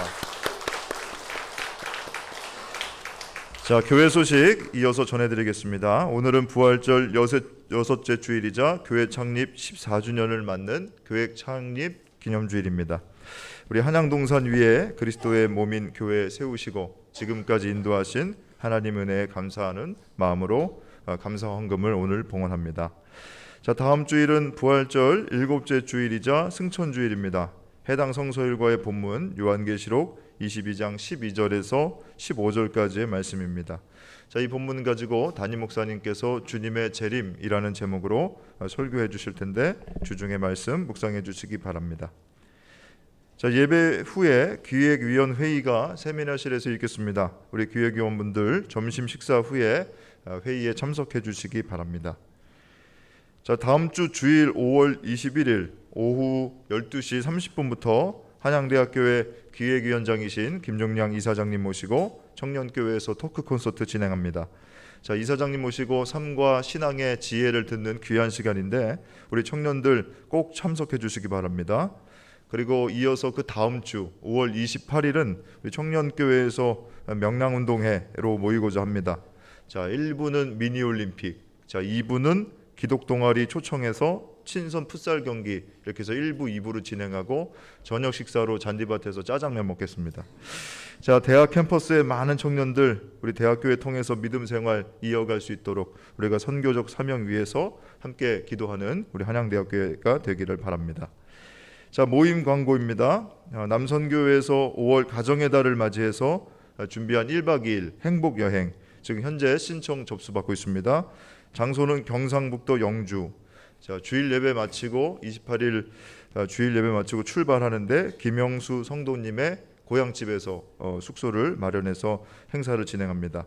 A: 자, 교회 소식 이어서 전해드리겠습니다. 오늘은 부활절 여섯째 주일이자 교회 창립 14주년을 맞는 교회 창립 기념주일입니다. 우리 한양동산 위에 그리스도의 몸인 교회 세우시고 지금까지 인도하신 하나님 은혜에 감사하는 마음으로 감사 헌금을 오늘 봉헌합니다. 자, 다음 주일은 부활절 7째 주일이자 승천주일입니다. 해당 성서일과의 본문 요한계시록 22장 12절에서 15절까지의 말씀입니다. 자, 이 본문 가지고 담임 목사님께서 주님의 재림이라는 제목으로 설교해 주실 텐데 주중의 말씀 묵상해 주시기 바랍니다. 자, 예배 후에 기획위원 회의가 세미나실에서 있겠습니다. 우리 기획위원분들 점심 식사 후에 회의에 참석해 주시기 바랍니다. 자, 다음 주 주일 5월 21일 오후 12시 30분부터 한양대학교의 기획위원장이신 김종량 이사장님 모시고 청년교회에서 토크 콘서트 진행합니다. 자, 이사장님 모시고 삶과 신앙의 지혜를 듣는 귀한 시간인데 우리 청년들 꼭 참석해 주시기 바랍니다. 그리고 이어서 그 다음 주 5월 28일은 우리 청년교회에서 명랑운동회로 모이고자 합니다. 자, 1부는 미니올림픽, 자, 2부는 기독동아리 초청해서 친선 풋살 경기 이렇게 해서 1부, 2부로 진행하고 저녁 식사로 잔디밭에서 짜장면 먹겠습니다. 자, 대학 캠퍼스의 많은 청년들 우리 대학교회 통해서 믿음 생활 이어갈 수 있도록 우리가 선교적 사명 위해서 함께 기도하는 우리 한양대학교회가 되기를 바랍니다. 자, 모임 광고입니다. 남선교회에서 5월 가정의 달을 맞이해서 준비한 1박 2일 행복 여행 지금 현재 신청 접수받고 있습니다. 장소는 경상북도 영주. 자, 주일 예배 마치고 28일 주일 예배 마치고 출발하는데 김영수 성도님의 고향집에서 숙소를 마련해서 행사를 진행합니다.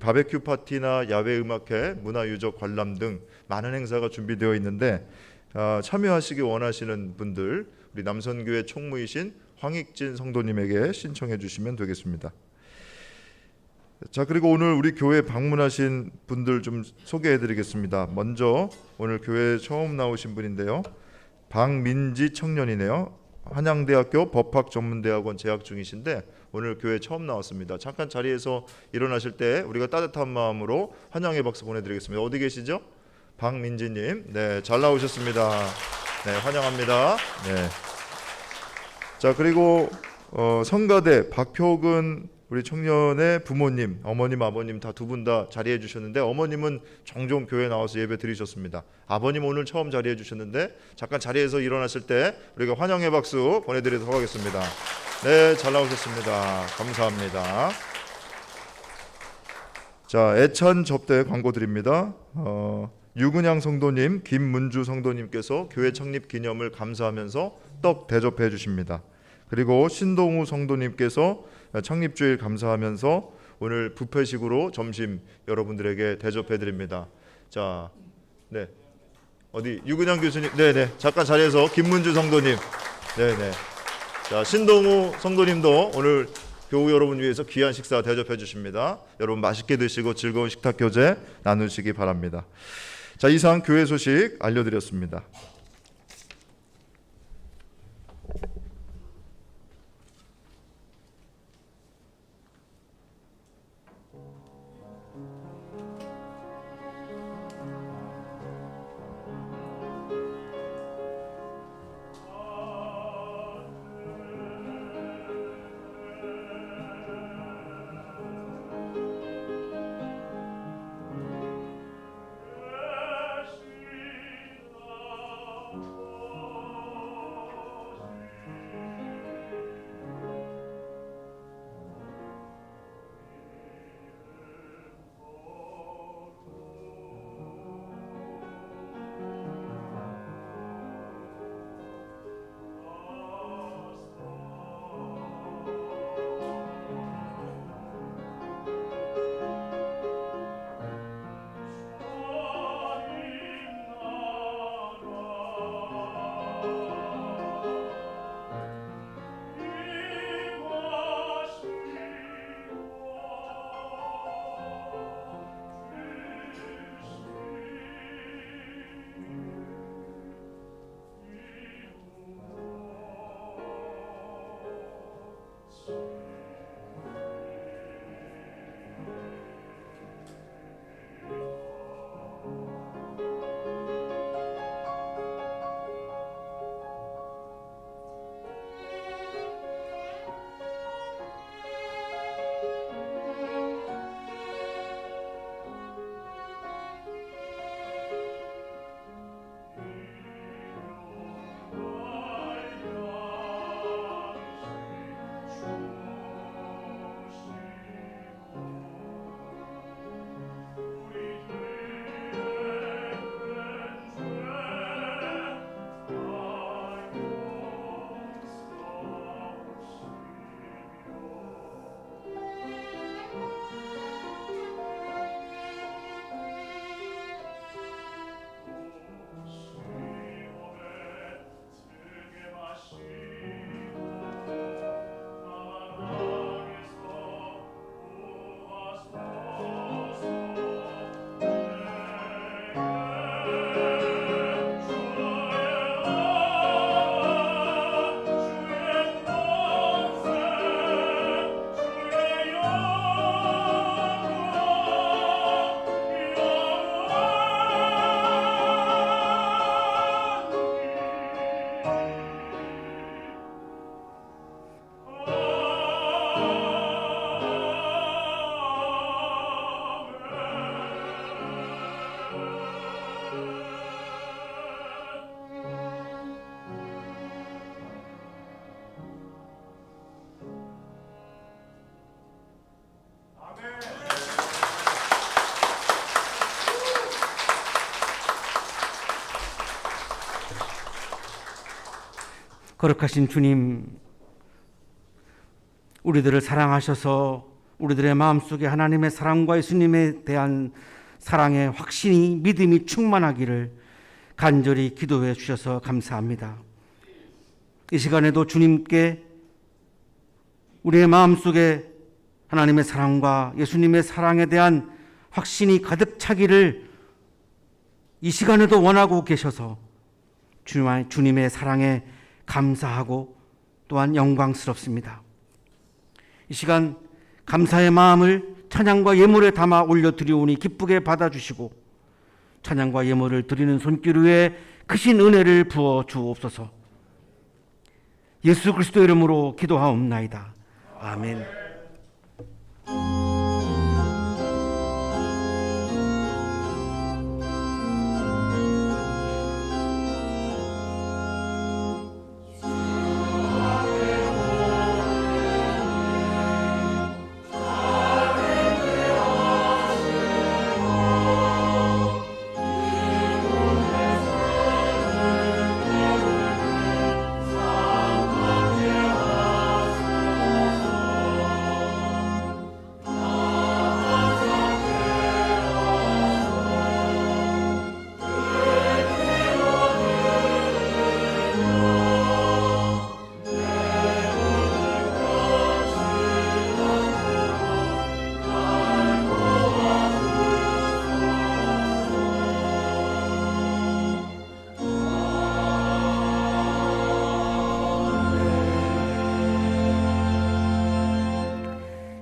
A: 바베큐 파티나 야외 음악회, 문화유적 관람 등 많은 행사가 준비되어 있는데 참여하시기 원하시는 분들 우리 남선교회 총무이신 황익진 성도님에게 신청해 주시면 되겠습니다. 자, 그리고 오늘 우리 교회 방문하신 분들 좀 소개해 드리겠습니다. 먼저 오늘 교회에 처음 나오신 분인데요. 박민지 청년이네요. 한양대학교 법학전문대학원 재학 중이신데 오늘 교회 처음 나왔습니다. 잠깐 자리에서 일어나실 때 우리가 따뜻한 마음으로 환영의 박수 보내드리겠습니다. 어디 계시죠? 박민지님, 네, 잘 나오셨습니다. 네, 환영합니다. 네. 자, 그리고 성가대 박효근 우리 청년의 부모님, 어머님, 아버님 다 두 분 다 자리해 주셨는데 어머님은 종종 교회 나와서 예배 드리셨습니다. 아버님 오늘 처음 자리해 주셨는데 잠깐 자리에서 일어나실 때 우리가 환영의 박수 보내드리도록 하겠습니다. 네, 잘 나오셨습니다. 감사합니다. 자, 애찬 접대 광고 드립니다. 유근양 성도님, 김문주 성도님께서 교회 창립 기념을 감사하면서 떡 대접해 주십니다. 그리고 신동우 성도님께서 창립주일 감사하면서 오늘 뷔페식으로 점심 여러분들에게 대접해 드립니다. 자, 네, 어디 유근양 교수님, 네네, 잠깐 자리에서 김문주 성도님, 네네, 자, 신동우 성도님도 오늘 교우 여러분 위해서 귀한 식사 대접해 주십니다. 여러분 맛있게 드시고 즐거운 식탁 교제 나누시기 바랍니다. 자, 이상 교회 소식 알려드렸습니다.
B: 거룩하신 주님, 우리들을 사랑하셔서 우리들의 마음속에 하나님의 사랑과 예수님에 대한 사랑의 확신이, 믿음이 충만하기를 간절히 기도해 주셔서 감사합니다. 이 시간에도 주님께 우리의 마음속에 하나님의 사랑과 예수님의 사랑에 대한 확신이 가득 차기를 이 시간에도 원하고 계셔서 주님의 사랑에 감사하고 또한 영광스럽습니다. 이 시간 감사의 마음을 찬양과 예물에 담아 올려드리오니 기쁘게 받아주시고 찬양과 예물을 드리는 손길 위에 크신 은혜를 부어 주옵소서. 예수 그리스도 이름으로 기도하옵나이다. 아멘.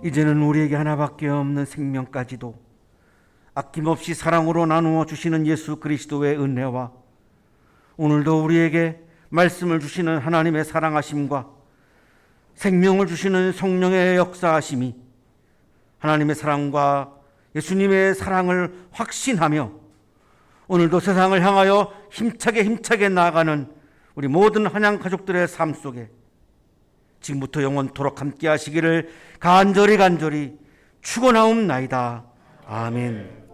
B: 이제는 우리에게 하나밖에 없는 생명까지도 아낌없이 사랑으로 나누어 주시는 예수 그리스도의 은혜와 오늘도 우리에게 말씀을 주시는 하나님의 사랑하심과 생명을 주시는 성령의 역사하심이 하나님의 사랑과 예수님의 사랑을 확신하며 오늘도 세상을 향하여 힘차게 나아가는 우리 모든 한양 가족들의 삶 속에 지금부터 영원토록 함께 하시기를 간절히 축원하옵나이다. 아멘.